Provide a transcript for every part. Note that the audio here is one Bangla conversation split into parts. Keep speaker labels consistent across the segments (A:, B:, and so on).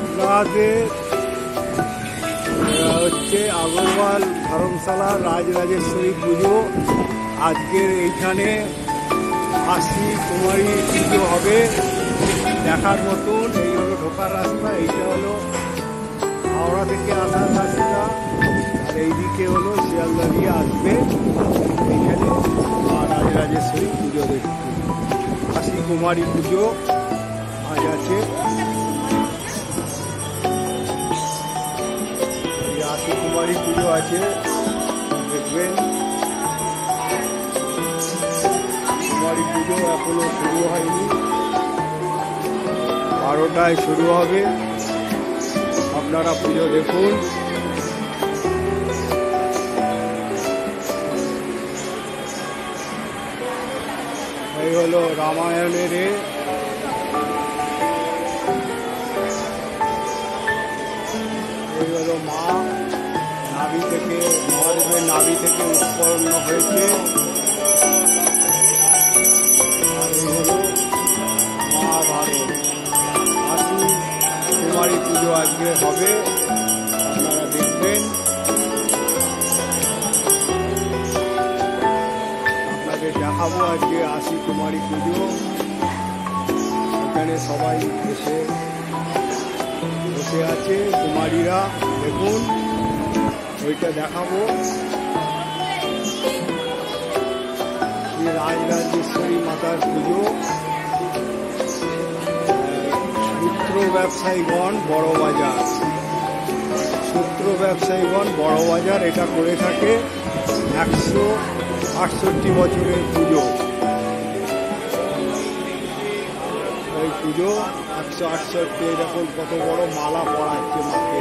A: আপনাদের হচ্ছে আগরওয়াল ধর্মশালা রাজরাজেশ্বরী পুজো। আজকের এইখানে আশি কুমারী পুজো হবে, দেখার মতন। এই হলো ঢোকার রাস্তা, এইটা হলো হাওড়া থেকে আসার রাস্তা, আর এইদিকে হলো শিয়ালদা দিয়ে আসবে এইখানে রাজরাজেশ্বরী পুজো দেখতে। আশি কুমারী পুজো আজ আছে। আশি কুমারী পুজো আছে, দেখবেন। কুমারী পুজো এখনো শুরু হয়নি, 12টায় শুরু হবে। আপনারা পুজো দেখুন। এই হলো রামায়ণের এই হলো মা নাভি থেকে, মহাদেবের নাভি থেকে উৎপন্ন হয়েছে। আর এই হলো মহাভারত। আশি কুমারী পুজো আজকে হবে, আপনারা দেখবেন। আপনাদের দেখাবো আজকে আশি কুমারী পুজো। এখানে সবাই এসে বসে আছে কুমারীরা, দেখুন ওইটা দেখাবো। রাজরাজেশ্বরী মাতার পুজো। সূত্র ব্যবসায়ীগণ বড় বাজার, সূত্র ব্যবসায়ীগণ বড় বাজার এটা করে থাকে। 168 বছরের পুজো। এই পুজো 168, এরকম কত বড় মালা পড়াচ্ছে মাকে।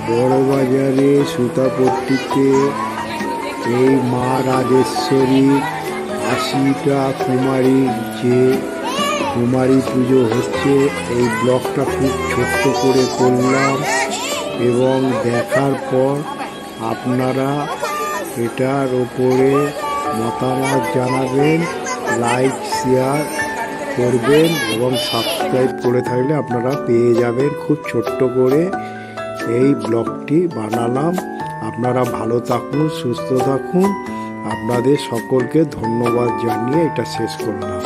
A: বড়বাজারে সুতাপট্টিতে এই মা রাজেশ্বরী 80টা কুমারীর যে কুমারী পুজো হচ্ছে, এই ব্লগটা খুব ছোট্ট করে করলাম। এবং দেখার পর আপনারা এটার ওপরে মতামত জানাবেন, লাইক শেয়ার করবেন এবং সাবস্ক্রাইব করে থাকলে আপনারা পেয়ে যাবেন। খুব ছোট্ট করে এই ব্লগটি বানালাম। আপনারা ভালো থাকুন, সুস্থ থাকুন। আপনাদের সকলকে ধন্যবাদ জানিয়ে এটা শেষ করলাম।